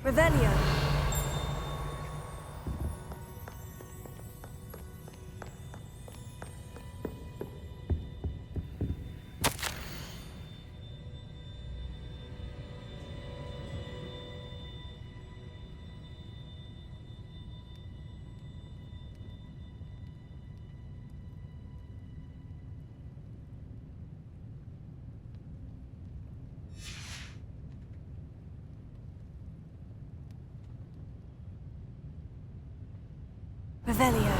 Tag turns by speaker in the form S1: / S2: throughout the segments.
S1: Revelio. Revelio.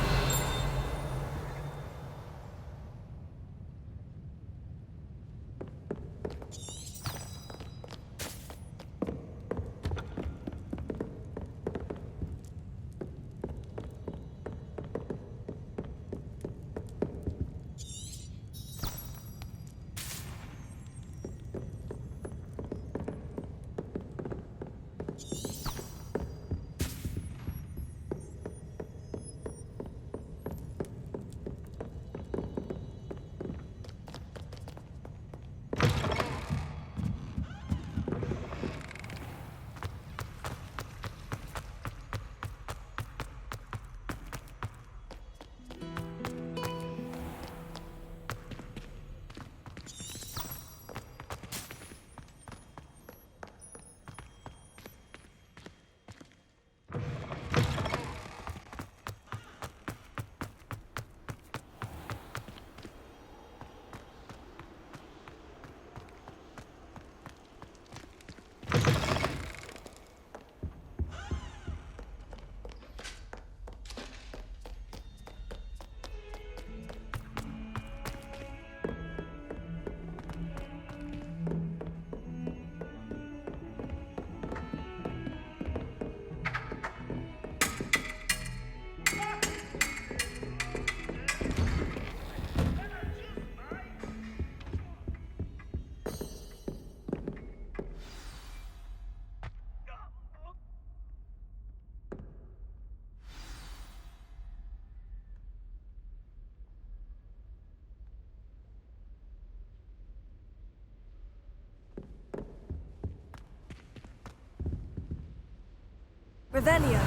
S1: Revelio.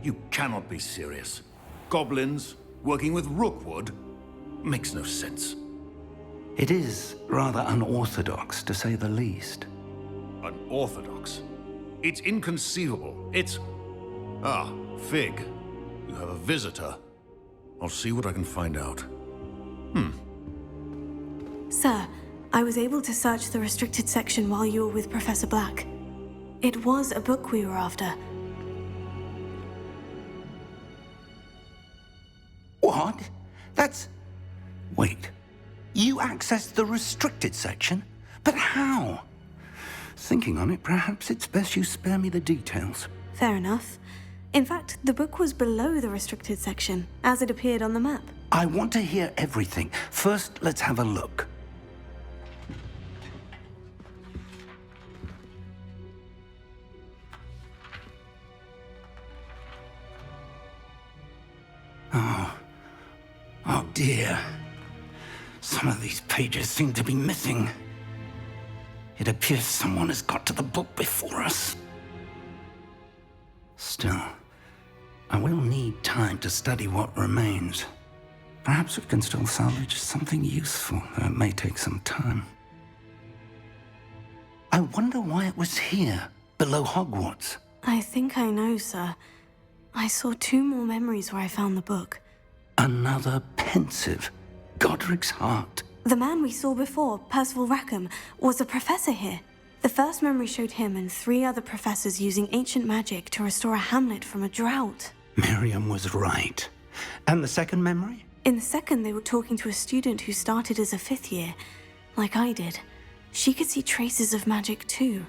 S2: You cannot be serious. Goblins working with Rookwood? Makes no sense.
S3: It is rather unorthodox, to say the least.
S2: Unorthodox? It's inconceivable. It's... Ah, Fig. You have a visitor. I'll see what I can find out.
S1: Sir, I was able to search the restricted section while you were with Professor Black. It was a book we were after.
S3: What? That's... Wait. You accessed the restricted section? But how? Thinking on it, perhaps it's best you spare me the details.
S1: Fair enough. In fact, the book was below the restricted section, as it appeared on the map.
S3: I want to hear everything. First, let's have a look. Oh dear. Some of these pages seem to be missing. It appears someone has got to the book before us. Still, I will need time to study what remains. Perhaps we can still salvage something useful, though it may take some time. I wonder why it was here, below Hogwarts.
S1: I think I know, sir. I saw 2 more memories where I found the book.
S3: Another pensive. Godric's heart.
S1: The man we saw before, Percival Rackham, was a professor here. The first memory showed him and 3 other professors using ancient magic to restore a hamlet from a drought.
S3: Miriam was right. And the second memory?
S1: In the second, they were talking to a student who started as a 5th year, like I did. She could see traces of magic too.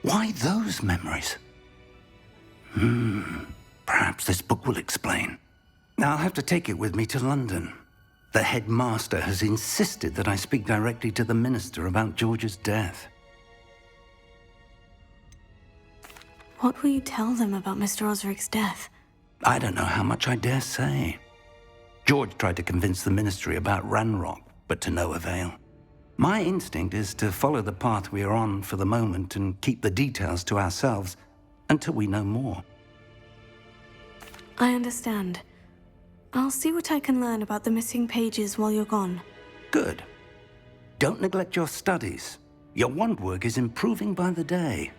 S3: Why those memories? Perhaps this book will explain. I'll have to take it with me to London. The headmaster has insisted that I speak directly to the minister about George's death.
S1: What will you tell them about Mr. Osric's death?
S3: I don't know how much I dare say. George tried to convince the Ministry about Ranrock, but to no avail. My instinct is to follow the path we are on for the moment and keep the details to ourselves until we know more.
S1: I understand. I'll see what I can learn about the missing pages while you're gone.
S3: Good. Don't neglect your studies. Your wand work is improving by the day.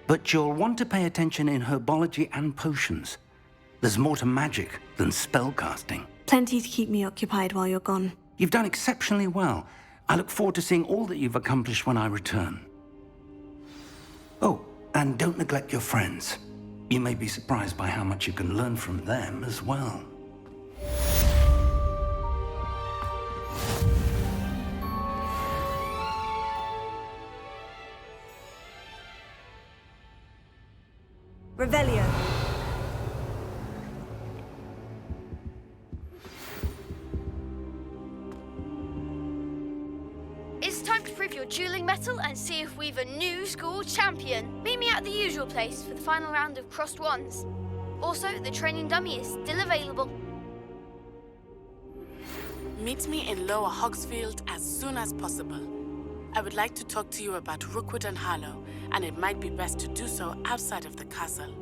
S3: But you'll want to pay attention in herbology and potions. There's more to magic than spellcasting.
S1: Plenty to keep me occupied while you're gone.
S3: You've done exceptionally well. I look forward to seeing all that you've accomplished when I return. Oh, and don't neglect your friends. You may be surprised by how much you can learn from them as well.
S1: Revelio.
S4: It's time to prove your dueling mettle and see if we've a new school champion. Meet me at the usual place for the final round of crossed wands. Also, the training dummy is still available.
S5: Meet me in Lower Hogsfield as soon as possible. I would like to talk to you about Rookwood and Harlow, and it might be best to do so outside of the castle.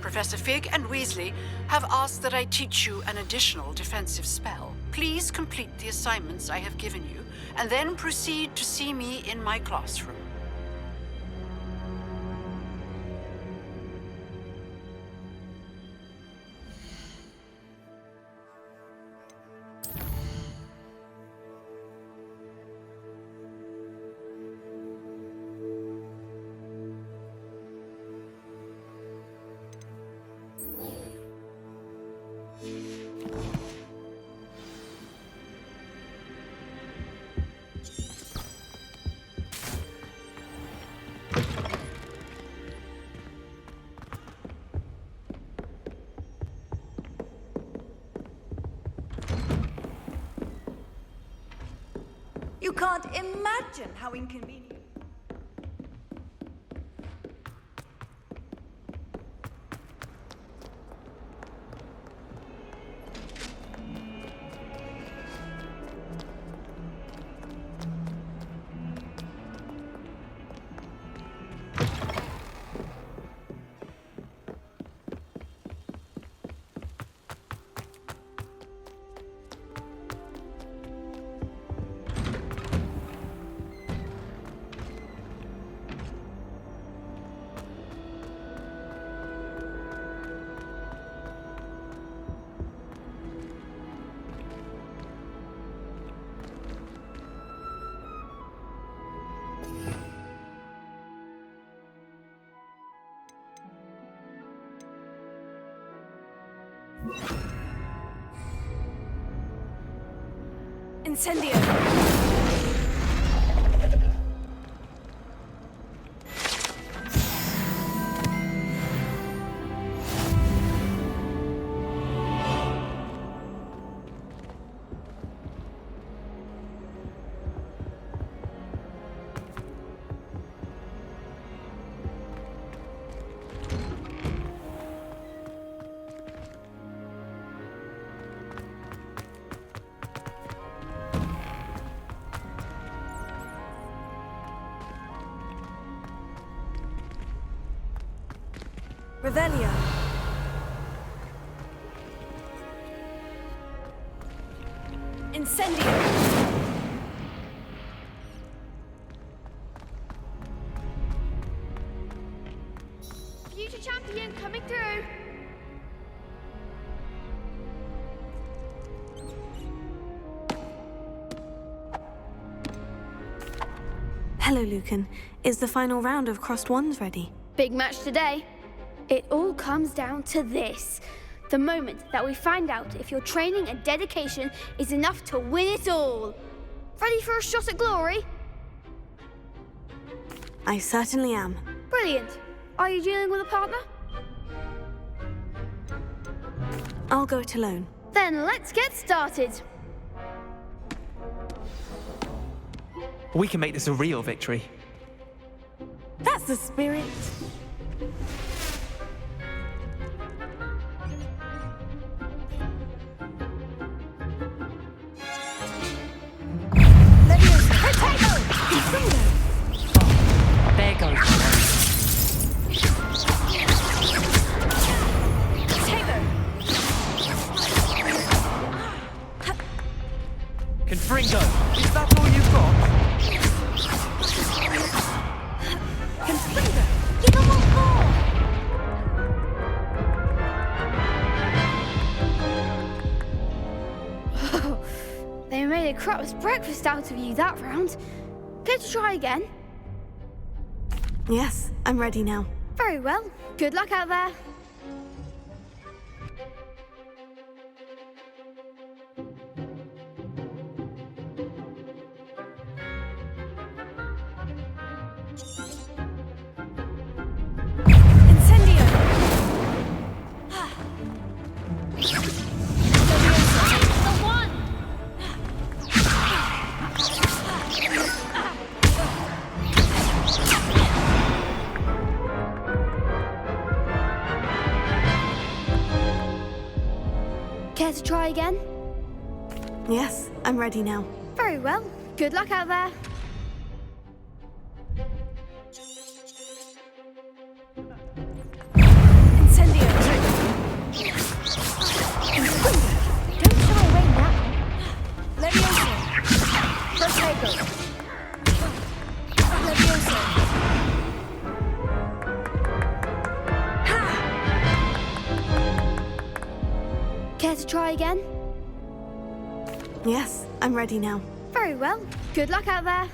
S6: Professor Fig and Weasley have asked that I teach you an additional defensive spell. Please complete the assignments I have given you, and then proceed to see me in my classroom.
S7: You can't imagine how inconvenient.
S1: Incendio! Revelio. Incendio.
S4: Future champion coming through.
S1: Hello, Lucan. Is the final round of Crossed Ones ready?
S4: Big match today. It all comes down to this. The moment that we find out if your training and dedication is enough to win it all. Ready for a shot at glory?
S1: I certainly am.
S4: Brilliant. Are you dealing with a partner?
S1: I'll go it alone.
S4: Then let's get started.
S8: We can make this a real victory.
S1: That's the spirit.
S8: There goes Confringo, is that all you've got?
S4: Confringo, give them what for? They made a crap's breakfast out of you that round. Care to try again?
S1: Yes, I'm ready now.
S4: Very well. Good luck out there. Care to try again?
S1: Yes, I'm ready now.
S4: Very well. Good luck out there.
S1: Incendio!
S4: Don't shy away now.
S1: Levioso! Protego! Levioso!
S4: Care to try again?
S1: Yes, I'm ready now.
S4: Very well. Good luck out there.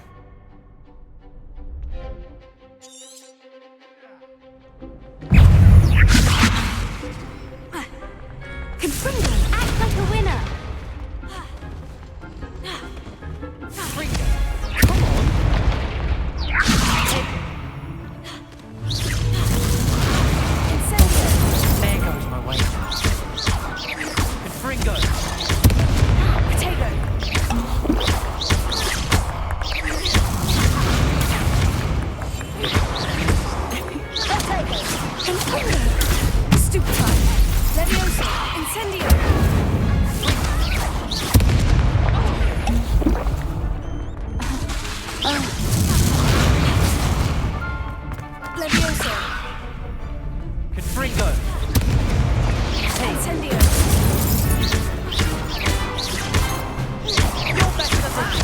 S1: Confringo!
S4: Act like a winner.
S8: Come on!
S1: Incendio!
S8: There goes my way. Confringo!
S1: Protego! Confringo! Stupefy! Levioso! Incendio! Levioso!
S8: Confringo!
S1: Incendio!
S8: You're better than that!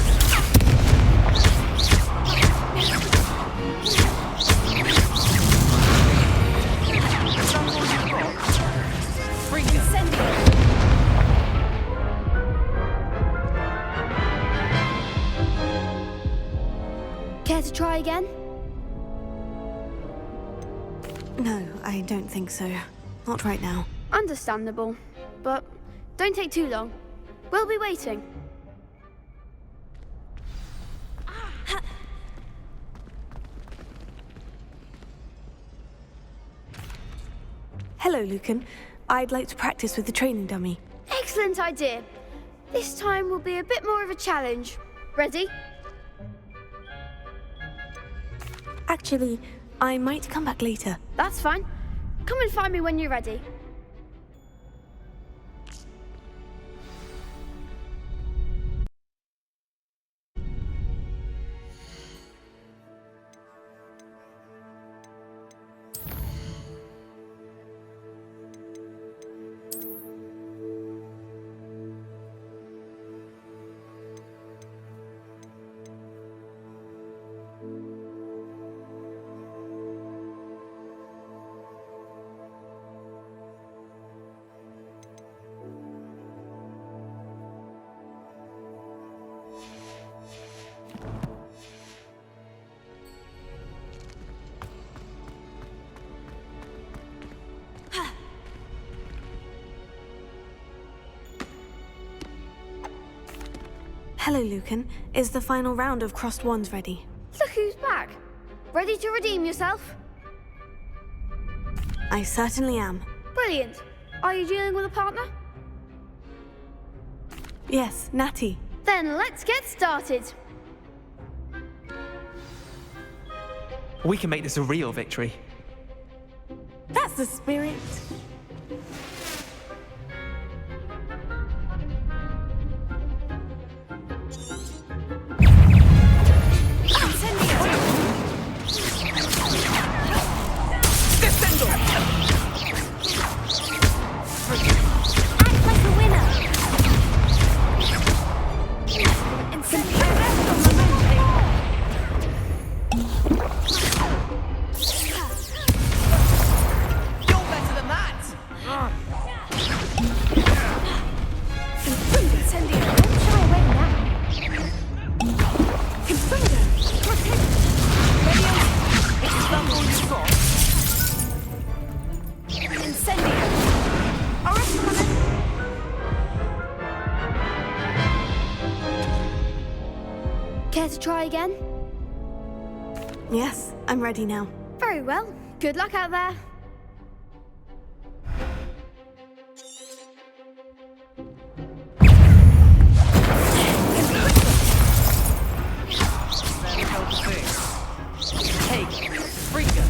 S8: Is that all you've got? Confringo!
S1: Incendio!
S4: Care to try again?
S1: No, I don't think so. Not right now.
S4: Understandable. But don't take too long. We'll be waiting.
S1: Hello, Lucan. I'd like to practice with the training dummy.
S4: Excellent idea. This time will be a bit more of a challenge. Ready?
S1: Actually, I might come back later.
S4: That's fine. Come and find me when you're ready.
S1: Hello, Lucan. Is the final round of Crossed Wands ready?
S4: Look who's back. Ready to redeem yourself?
S1: I certainly am.
S4: Brilliant. Are you dealing with a partner?
S1: Yes, Natty.
S4: Then let's get started.
S8: We can make this a real victory.
S1: That's the spirit.
S4: Act like a winner.
S8: You're better than that!
S4: Incendio, don't shy away now.
S1: Confringo! Protect!
S8: Is that all you've got?
S4: Incendio. Alright, commander. Care to try again?
S1: Yes, I'm ready now.
S4: Very well. Good luck out there.
S8: Very well to think. Take, Freaker.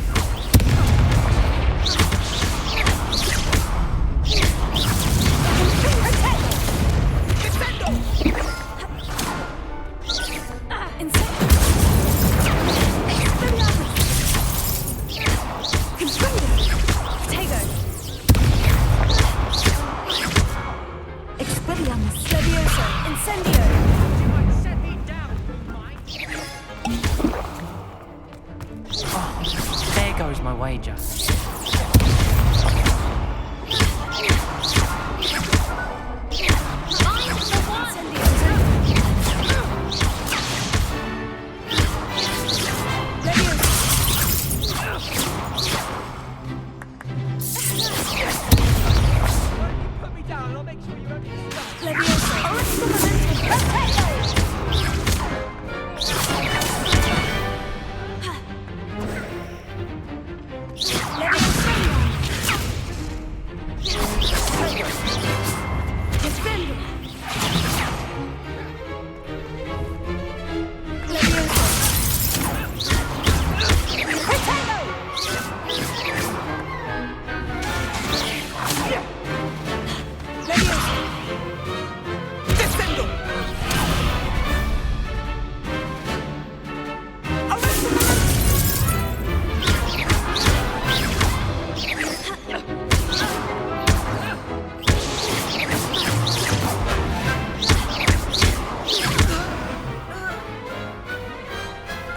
S8: There goes my wager. Put me down and I'll make sure you don't get stuck.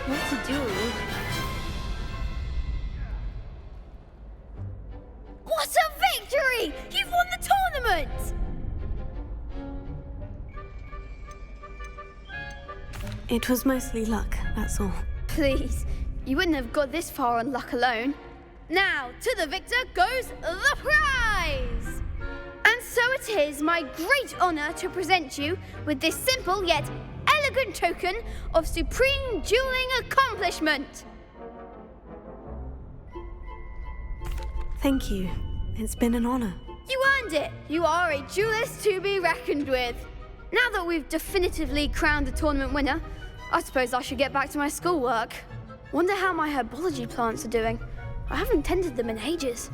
S4: What to do? What a victory! You've won the tournament!
S1: It was mostly luck, that's all.
S4: Please, you wouldn't have got this far on luck alone. Now, to the victor goes the prize! And so it is my great honor to present you with this simple yet elegant token of supreme dueling accomplishment.
S1: Thank you. It's been an honor.
S4: You earned it. You are a duelist to be reckoned with. Now that we've definitively crowned the tournament winner, I suppose I should get back to my schoolwork. Wonder how my herbology plants are doing. I haven't tended them in ages.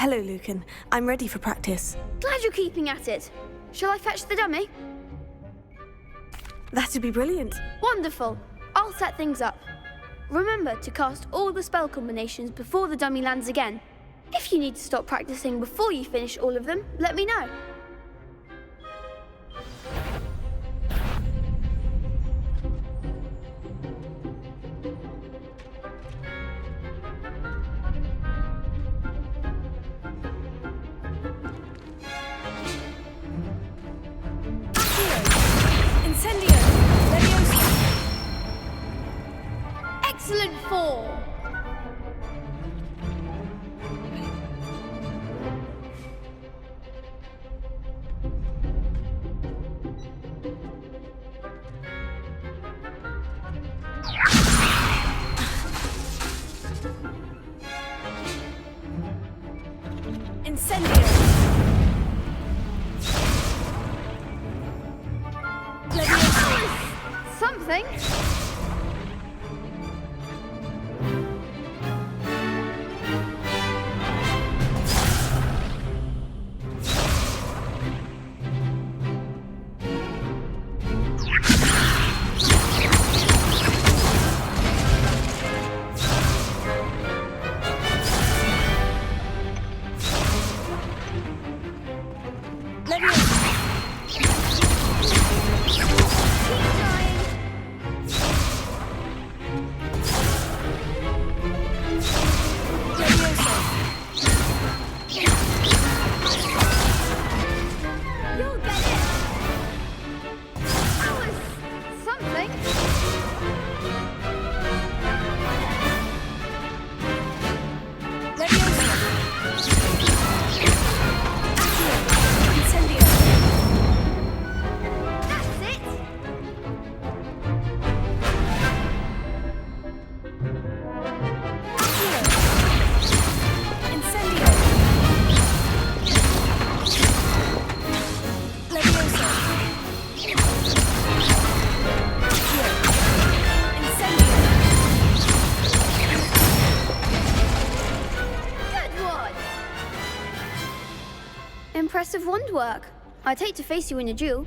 S1: Hello, Lucan. I'm ready for practice.
S4: Glad you're keeping at it. Shall I fetch the dummy?
S1: That'd be brilliant.
S4: Wonderful. I'll set things up. Remember to cast all the spell combinations before the dummy lands again. If you need to stop practicing before you finish all of them, let me know. Excellent form! Incendio! Something? Impressive wand work. I'd hate to face you in a duel.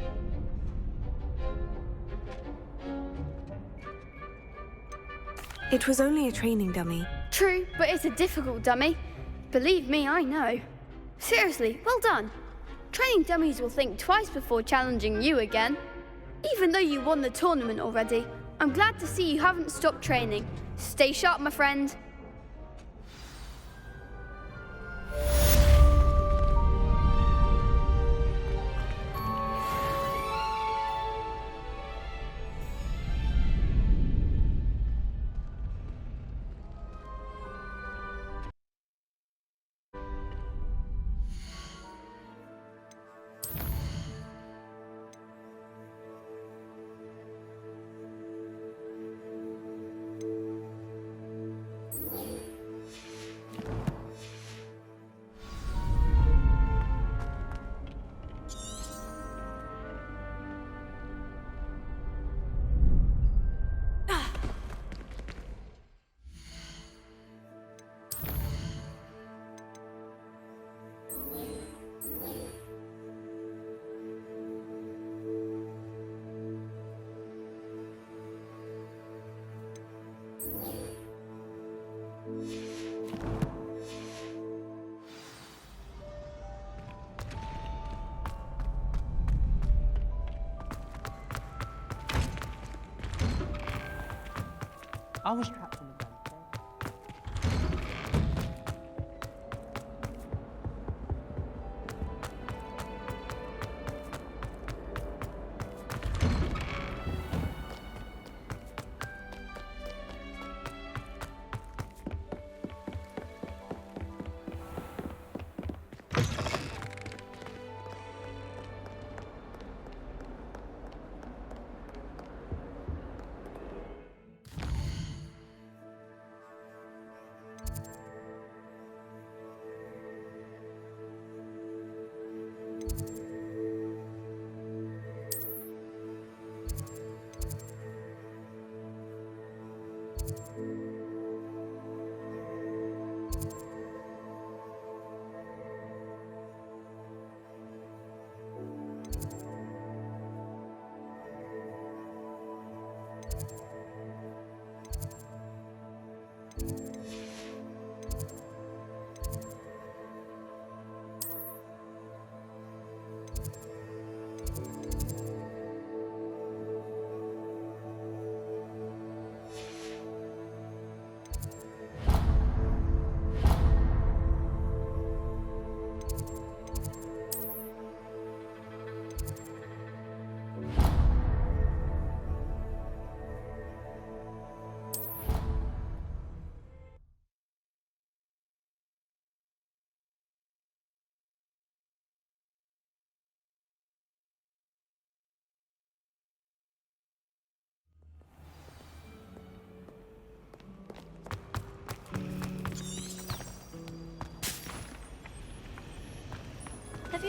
S1: It was only a training dummy.
S4: True, but it's a difficult dummy. Believe me, I know. Seriously, well done. Training dummies will think twice before challenging you again. Even though you won the tournament already, I'm glad to see you haven't stopped training. Stay sharp, my friend.
S8: I was trapped in the vent.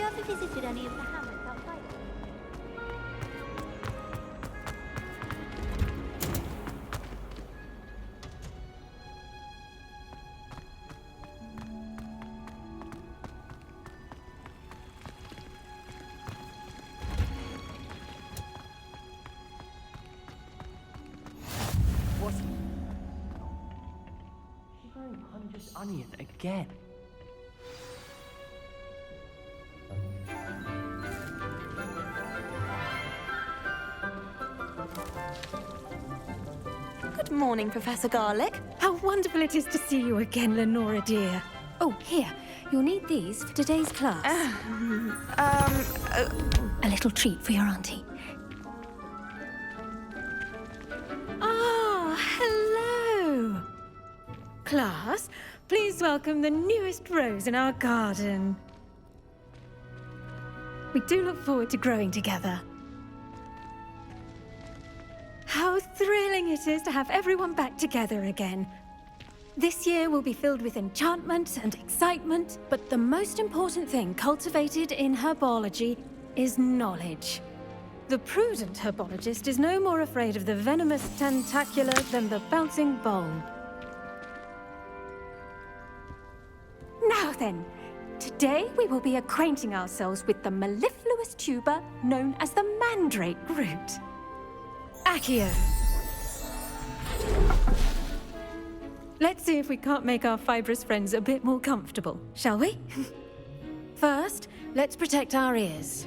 S9: ever visited any of the hamlets outside?
S8: What's... She's wearing Hunter's onion again.
S10: Good morning, Professor Garlick. How wonderful it is to see you again, Lenora dear. Oh, here. You'll need these for today's class. A little treat for your auntie. Ah, hello. Class, please welcome the newest rose in our garden. We do look forward to growing together. How thrilling it is to have everyone back together again. This year will be filled with enchantment and excitement, but the most important thing cultivated in herbology is knowledge. The prudent herbologist is no more afraid of the venomous tentacula than the bouncing bulb. Now then, today we will be acquainting ourselves with the mellifluous tuber known as the mandrake root. Accio. Let's see if we can't make our fibrous friends a bit more comfortable, shall we? First, let's protect our ears.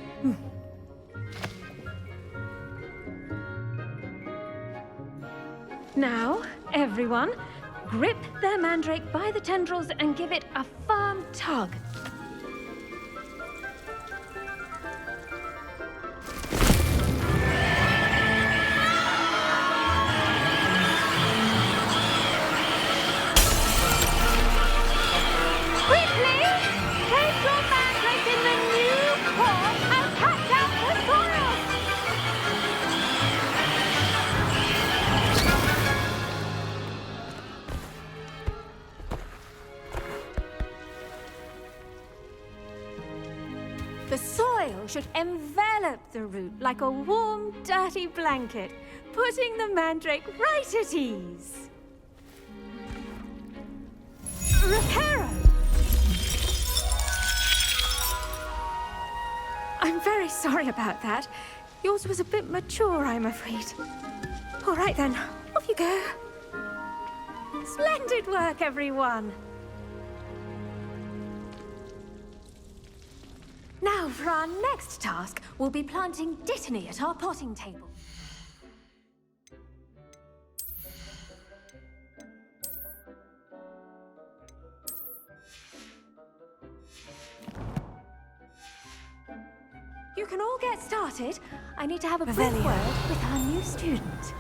S10: Now, everyone, grip their mandrake by the tendrils and give it a firm tug. The soil should envelop the root like a warm, dirty blanket, putting the mandrake right at ease. Reparo! I'm very sorry about that. Yours was a bit mature, I'm afraid. All right then, off you go. Splendid work, everyone! Now, for our next task, we'll be planting Dittany at our potting table. You can all get started. I need to have a quick word with our new student.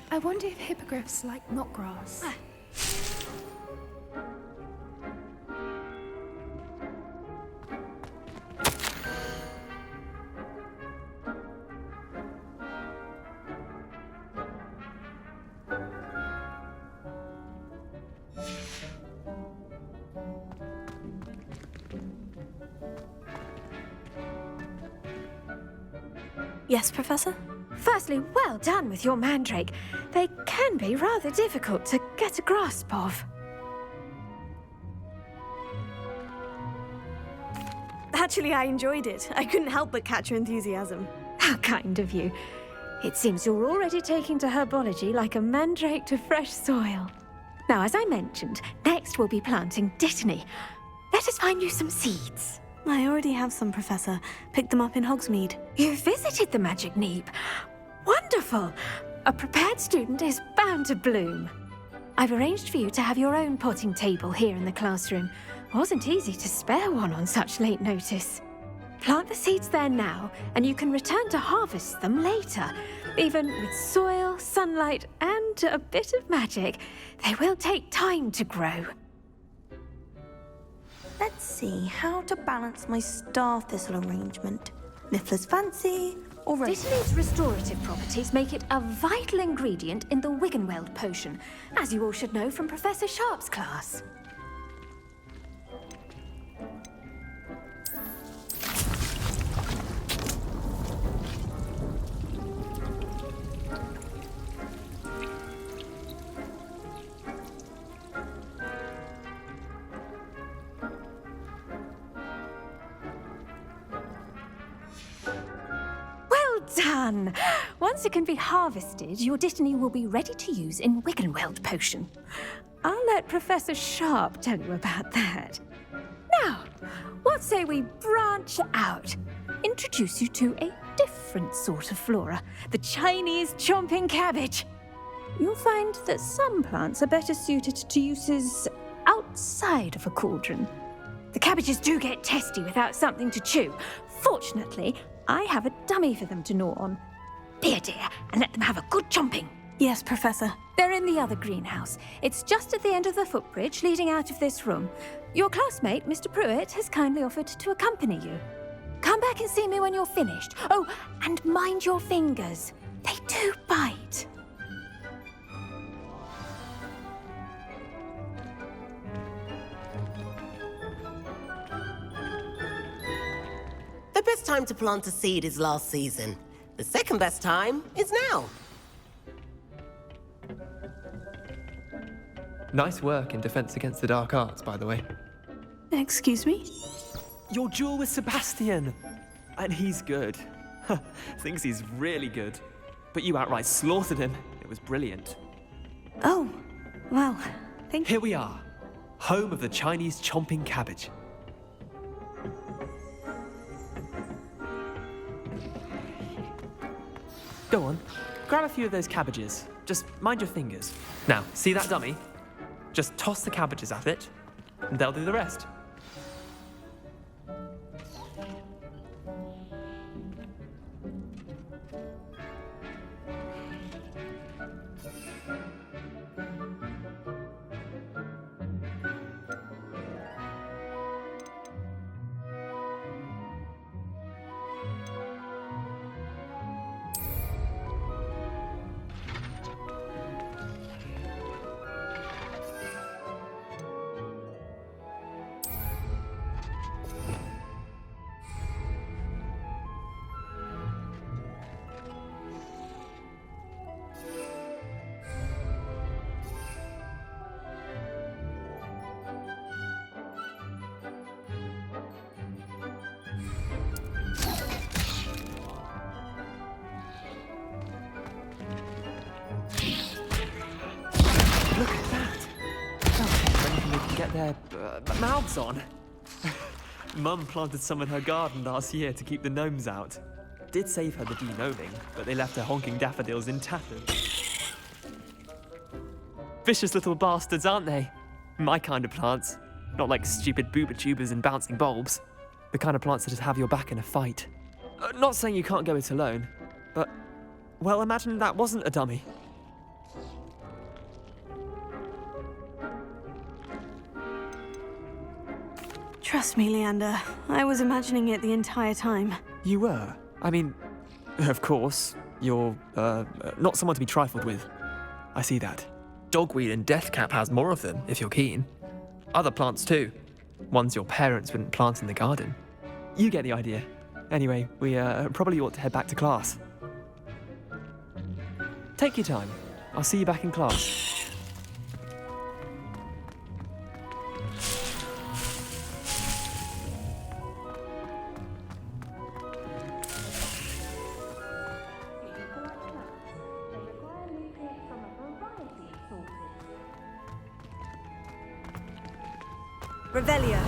S11: I wonder if hippogriffs like knotgrass.
S1: Yes, Professor?
S10: Firstly, well done with your mandrake. They can be rather difficult to get a grasp of.
S1: Actually, I enjoyed it. I couldn't help but catch your enthusiasm.
S10: How kind of you. It seems you're already taking to herbology like a mandrake to fresh soil. Now, as I mentioned, next we'll be planting Dittany. Let us find you some seeds.
S1: I already have some, Professor. Picked them up in Hogsmeade.
S10: You visited the Magic Neep. Wonderful! A prepared student is bound to bloom. I've arranged for you to have your own potting table here in the classroom. Wasn't easy to spare one on such late notice. Plant the seeds there now, and you can return to harvest them later. Even with soil, sunlight, and a bit of magic, they will take time to grow.
S1: Let's see how to balance my star thistle arrangement. Niffler's fancy, or
S10: Dittany's restorative properties make it a vital ingredient in the Wiggenweld potion, as you all should know from Professor Sharp's class. done. Once it can be harvested, your destiny will be ready to use in Wiggenweld potion. I'll let Professor Sharp tell you about that. Now, what say we branch out? Introduce you to a different sort of flora, the Chinese chomping cabbage. You'll find that some plants are better suited to uses outside of a cauldron. The cabbages do get testy without something to chew. Fortunately, I have a dummy for them to gnaw on. Be a dear and let them have a good chomping.
S1: Yes, Professor.
S10: They're in the other greenhouse. It's just at the end of the footbridge leading out of this room. Your classmate, Mr. Pruitt, has kindly offered to accompany you. Come back and see me when you're finished. Oh, and mind your fingers. They do bite.
S12: The best time to plant a seed is last season. The second best time is now.
S8: Nice work in Defense Against the Dark Arts, by the way.
S1: Excuse me?
S13: Your duel with Sebastian! And he's good. Thinks he's really good. But you outright slaughtered him. It was brilliant.
S1: Oh, well, thank you.
S13: Here we are, home of the Chinese chomping cabbage. Go on, grab a few of those cabbages. Just mind your fingers. Now, see that dummy? Just toss the cabbages at it, and they'll do the rest. Look at that! Oh, anything they can get their mouths on. Mum planted some in her garden last year to keep the gnomes out. Did save her the de-gnoming, but they left her honking daffodils in tatters. Vicious little bastards, aren't they? My kind of plants. Not like stupid booba tubers and bouncing bulbs. The kind of plants that just have your back in a fight. Not saying you can't go it alone, but, well, imagine that wasn't a dummy.
S1: Trust me, Leander. I was imagining it the entire time.
S13: You were? I mean, of course, you're, not someone to be trifled with. I see that. Dogweed and deathcap has more of them, if you're keen. Other plants too. Ones your parents wouldn't plant in the garden. You get the idea. Anyway, we, probably ought to head back to class. Take your time. I'll see you back in class.
S7: Revelio.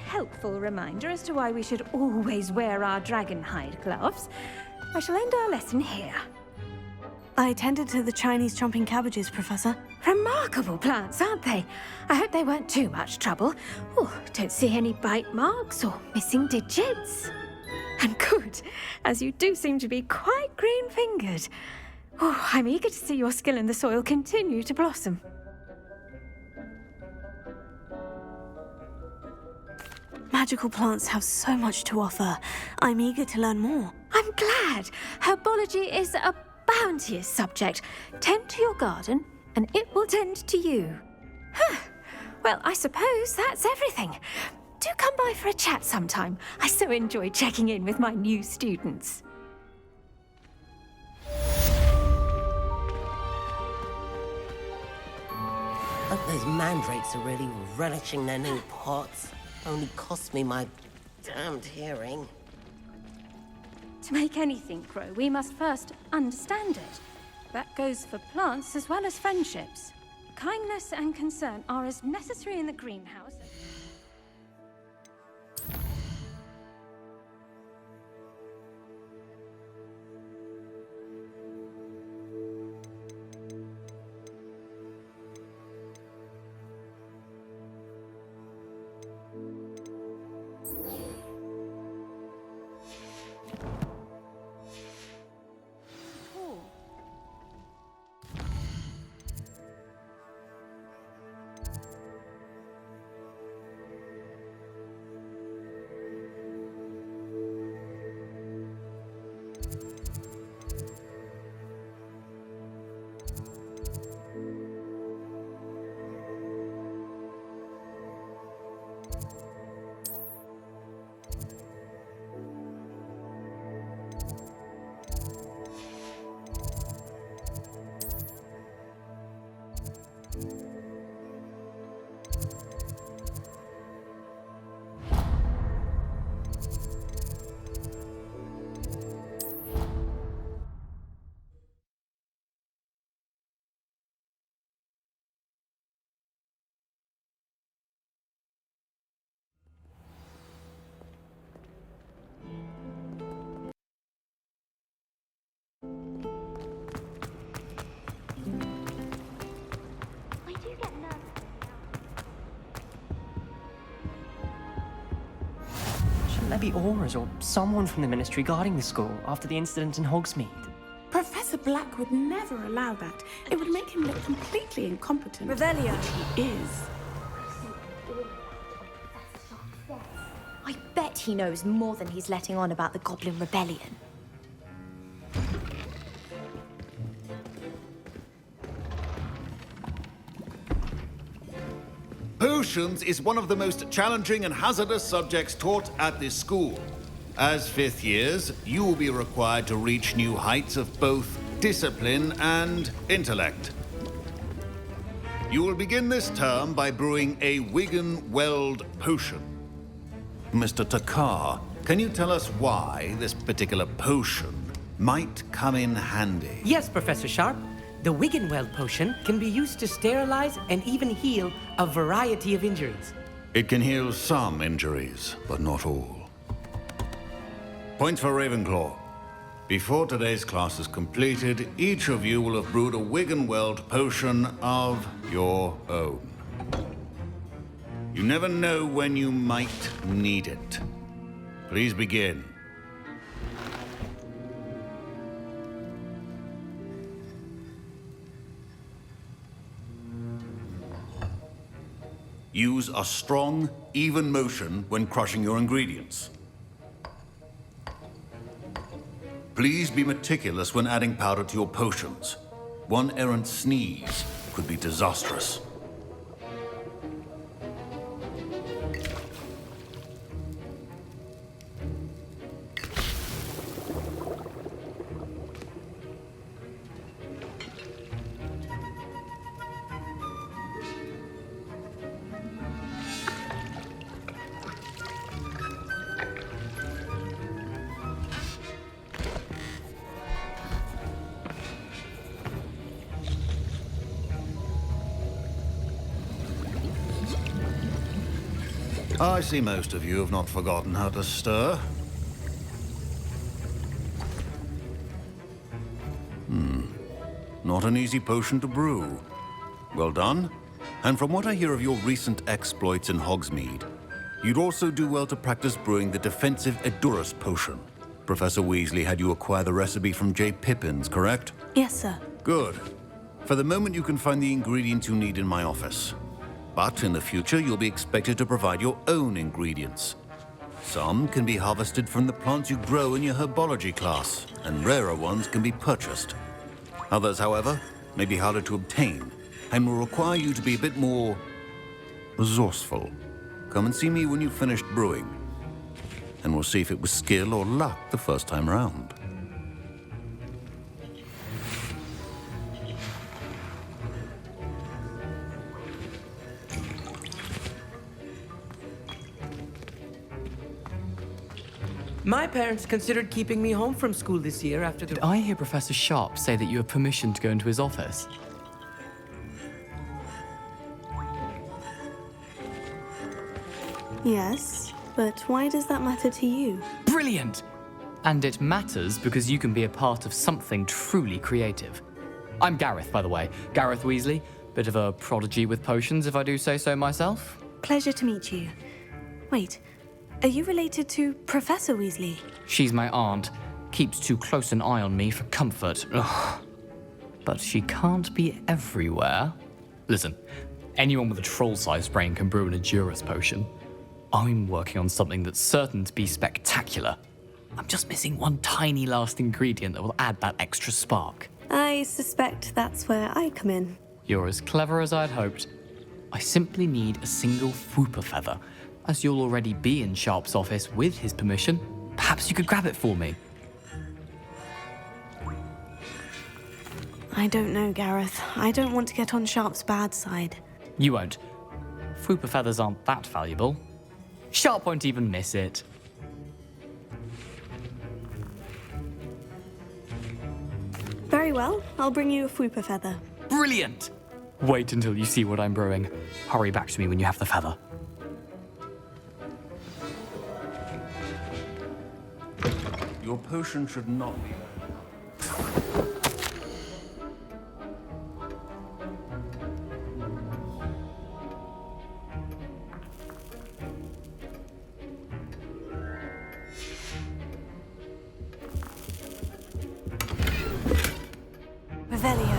S10: Helpful reminder as to why we should always wear our dragon hide gloves, I shall end our lesson here.
S1: I tended to the Chinese chomping cabbages, Professor.
S10: Remarkable plants, aren't they? I hope they weren't too much trouble. Oh, don't see any bite marks or missing digits. And good, as you do seem to be quite green-fingered. Oh, I'm eager to see your skill in the soil continue to blossom.
S1: Magical plants have so much to offer. I'm eager to learn more.
S10: I'm glad. Herbology is a bounteous subject. Tend to your garden, and it will tend to you. Huh. Well, I suppose that's everything. Do come by for a chat sometime. I so enjoy checking in with my new students.
S12: Hope those mandrakes are really relishing their new pots. Only cost me my damned hearing.
S11: To make anything grow, we must first understand it. That goes for plants as well as friendships. Kindness and concern are as necessary in the greenhouse as...
S14: There be auras or someone from the Ministry guarding the school after the incident in Hogsmeade.
S5: Professor Black would never allow that. It would make him look completely incompetent.
S7: Revelio.
S5: Which he is.
S9: I bet he knows more than he's letting on about the Goblin Rebellion.
S2: Potions is one of the most challenging and hazardous subjects taught at this school. As fifth years, you will be required to reach new heights of both discipline and intellect. You will begin this term by brewing a Wigan-Weld potion. Mr. Takar, can you tell us why this particular potion might come in handy?
S15: Yes, Professor Sharp. The Wigan-Weld potion can be used to sterilize and even heal a variety of injuries.
S2: It can heal some injuries, but not all. Points for Ravenclaw. Before today's class is completed, each of you will have brewed a Wigan-Weld potion of your own. You never know when you might need it. Please begin. Use a strong, even motion when crushing your ingredients. Please be meticulous when adding powder to your potions. One errant sneeze could be disastrous. I see most of you have not forgotten how to stir. not an easy potion to brew. Well done. And from what I hear of your recent exploits in Hogsmeade, you'd also do well to practice brewing the defensive Edurus potion. Professor Weasley had you acquire the recipe from J. Pippins, correct?
S1: Yes, sir.
S2: Good. For the moment, you can find the ingredients you need in my office. But in the future, you'll be expected to provide your own ingredients. Some can be harvested from the plants you grow in your herbology class, and rarer ones can be purchased. Others, however, may be harder to obtain, and will require you to be a bit more resourceful. Come and see me when you've finished brewing, and we'll see if it was skill or luck the first time round.
S15: My parents considered keeping me home from school this year after the...
S16: Did I hear Professor Sharp say that you have permission to go into his office?
S1: Yes, but why does that matter to you?
S16: Brilliant! And it matters because you can be a part of something truly creative. I'm Gareth, by the way. Gareth Weasley. Bit of a prodigy with potions, if I do say so myself.
S1: Pleasure to meet you. Wait, are you related to Professor Weasley?
S16: She's my aunt. Keeps too close an eye on me for comfort. Ugh. But she can't be everywhere. Listen, anyone with a troll-sized brain can brew an Edurus potion. I'm working on something that's certain to be spectacular. I'm just missing one tiny last ingredient that will add that extra spark.
S1: I suspect that's where I come in.
S16: You're as clever as I'd hoped. I simply need a single Fwooper feather. As you'll already be in Sharp's office with his permission, perhaps you could grab it for me.
S1: I don't know, Gareth. I don't want to get on Sharp's bad side.
S16: You won't. Fwooper feathers aren't that valuable. Sharp won't even miss it.
S1: Very well. I'll bring you a Fwooper feather.
S16: Brilliant! Wait until you see what I'm brewing. Hurry back to me when you have the feather.
S2: Your potion should not be...
S1: Revelio.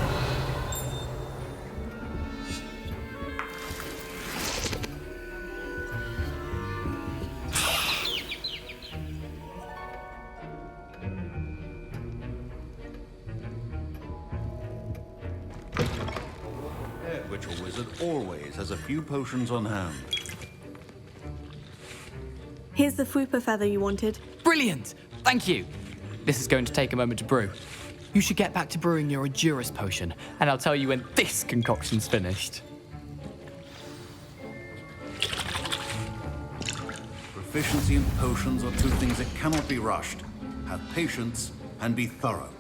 S2: Which a wizard always has a few potions on hand.
S1: Here's the Fwooper feather you wanted.
S16: Brilliant! Thank you! This is going to take a moment to brew. You should get back to brewing your Edurus potion, and I'll tell you when this concoction's finished.
S2: Proficiency in potions are two things that cannot be rushed. Have patience and be thorough.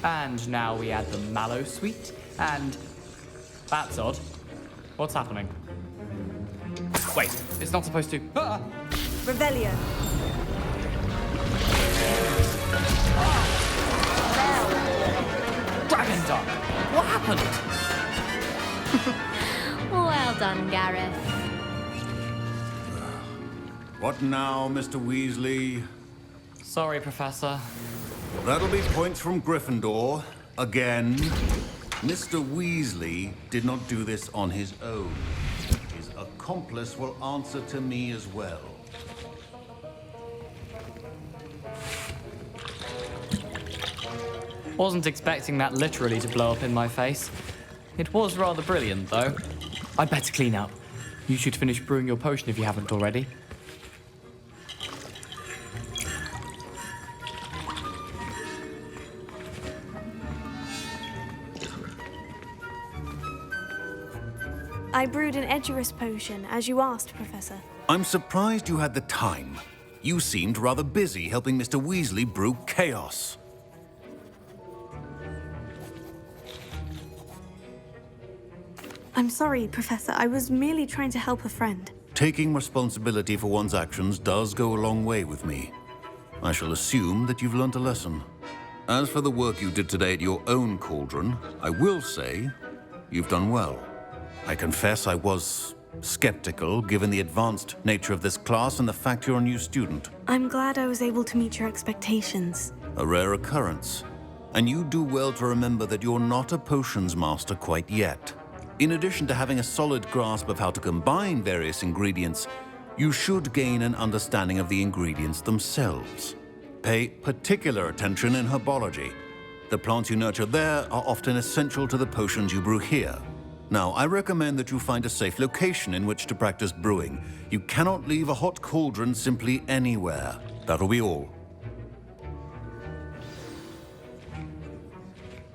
S16: And now we add the mallow sweet, and... That's odd. What's happening? Wait, it's not supposed to... Ah!
S7: Revelio.
S16: Dragon Duck! What happened?
S9: Well done, Gareth.
S2: What now, Mr. Weasley?
S16: Sorry, Professor.
S2: That'll be points from Gryffindor. Again. Mr. Weasley did not do this on his own. His accomplice will answer to me as well.
S16: Wasn't expecting that literally to blow up in my face. It was rather brilliant, though. I'd better clean up. You should finish brewing your potion if you haven't already.
S1: I brewed an Edurus potion, as you asked, Professor.
S2: I'm surprised you had the time. You seemed rather busy helping Mr. Weasley brew chaos.
S1: I'm sorry, Professor. I was merely trying to help a friend.
S2: Taking responsibility for one's actions does go a long way with me. I shall assume that you've learnt a lesson. As for the work you did today at your own cauldron, I will say you've done well. I confess I was skeptical, given the advanced nature of this class and the fact you're a new student.
S1: I'm glad I was able to meet your expectations.
S2: A rare occurrence. And you do well to remember that you're not a potions master quite yet. In addition to having a solid grasp of how to combine various ingredients, you should gain an understanding of the ingredients themselves. Pay particular attention in herbology. The plants you nurture there are often essential to the potions you brew here. Now, I recommend that you find a safe location in which to practice brewing. You cannot leave a hot cauldron simply anywhere. That'll be all.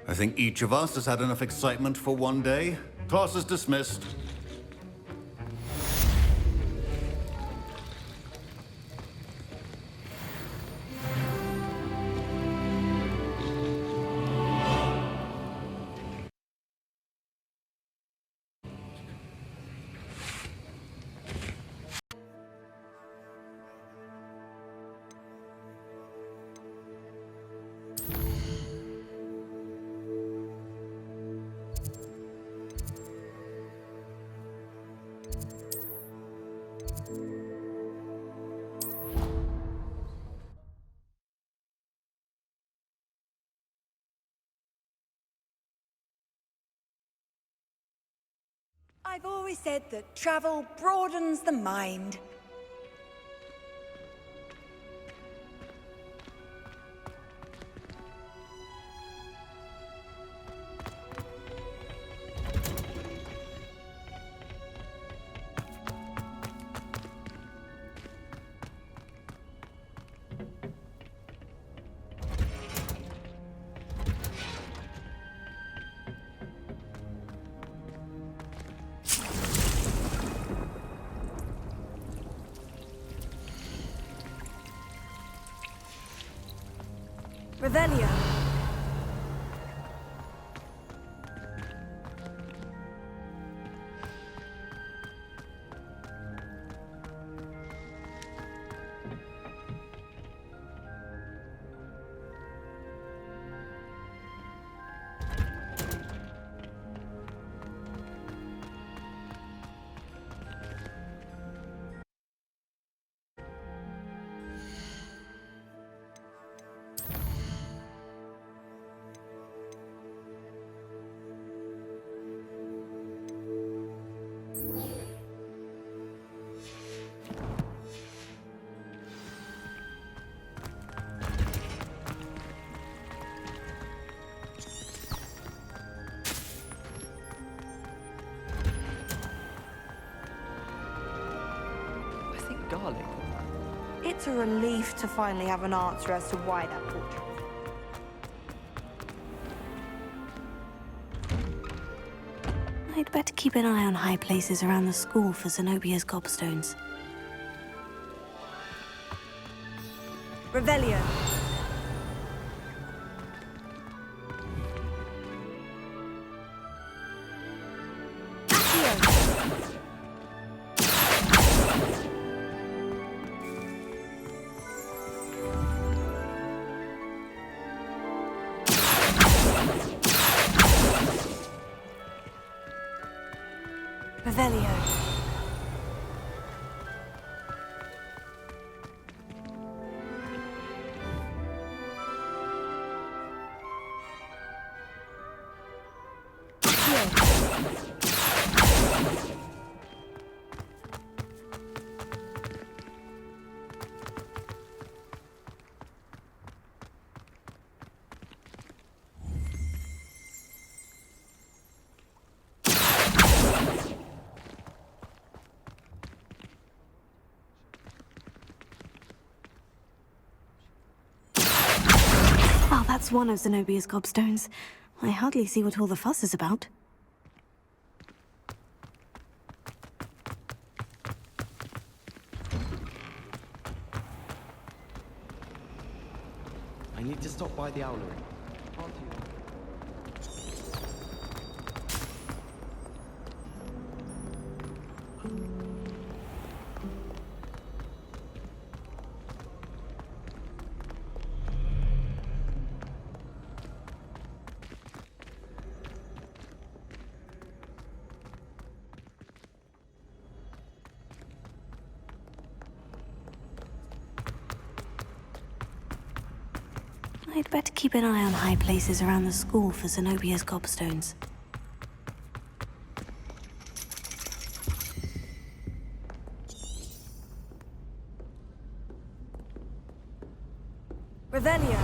S2: I think each of us has had enough excitement for one day. Class is dismissed.
S7: I've always said that travel broadens the mind. Revelio.
S14: Garlic.
S7: It's a relief to finally have an answer as to why that portrait.
S1: I'd better keep an eye on high places around the school for Zenobia's gobstones.
S7: Revelio. Revelio.
S1: Well, that's one of Zenobia's gobstones. I hardly see what all the fuss is about.
S17: need to stop by the owlery. Can't do that.
S1: I'd better keep an eye on high places around the school for Zenobia's gobstones.
S7: Revelio.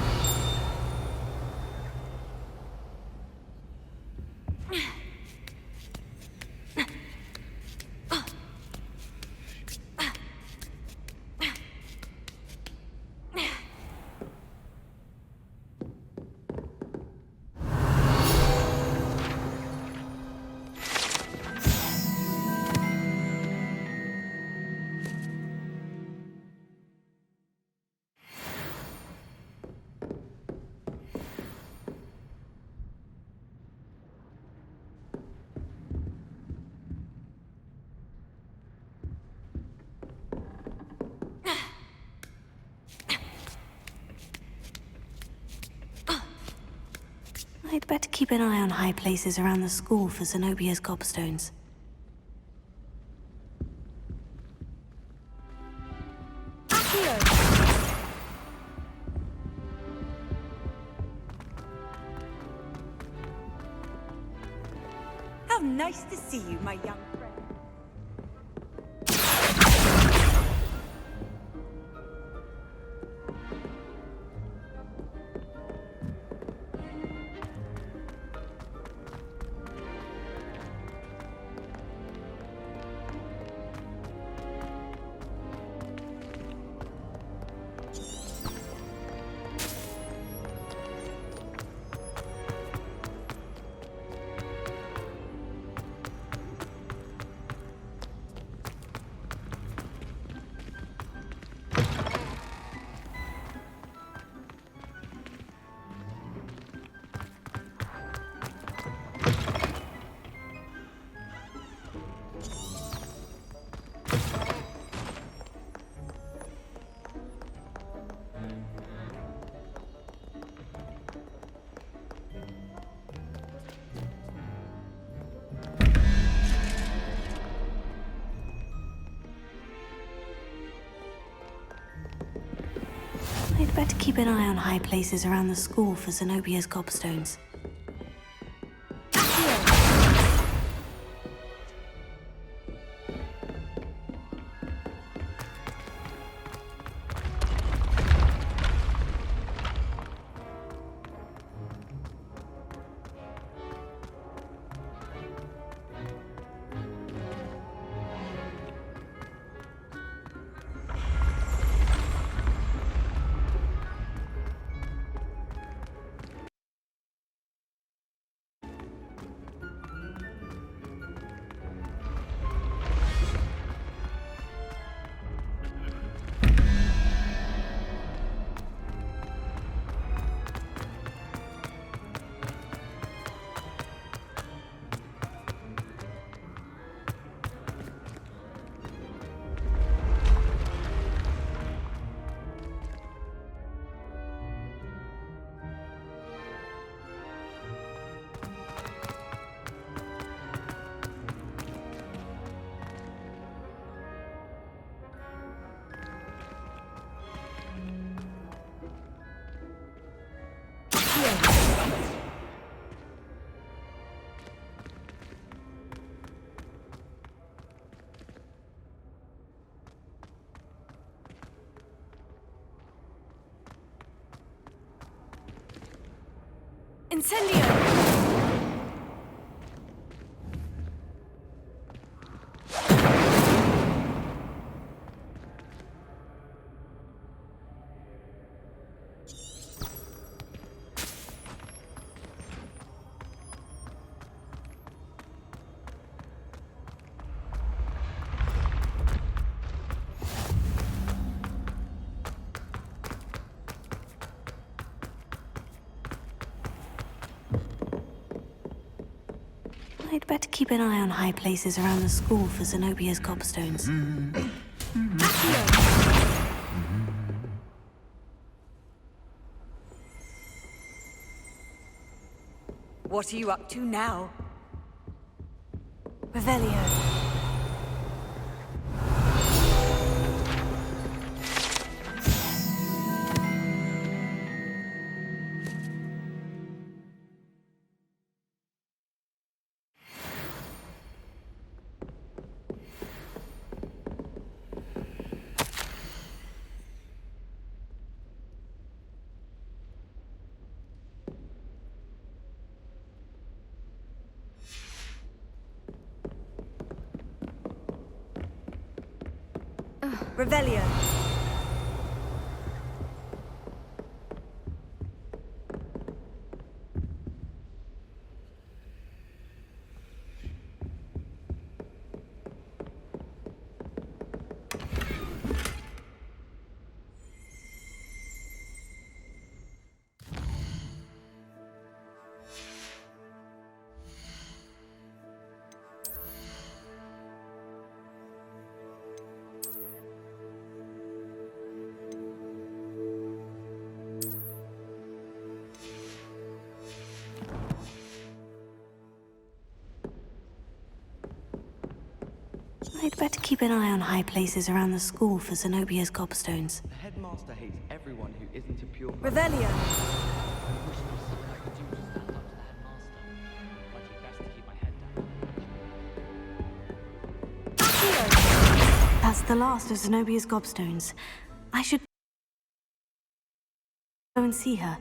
S1: I'd better keep an eye on high places around the school for Zenobia's gobstones.
S7: How nice to see you, my young friend.
S1: I'd better keep an eye on high places around the school for Zenobia's gobstones.
S7: Incendio!
S1: I'd better keep an eye on high places around the school for Zenobia's gobstones.
S7: What are you up to now?
S1: Revelio.
S7: Revelio.
S1: I'd better keep an eye on high places around the school for Zenobia's gobstones.
S17: The headmaster hates everyone who isn't a pure...
S7: Revelio.
S1: That's the last of Zenobia's gobstones. I should go and see her.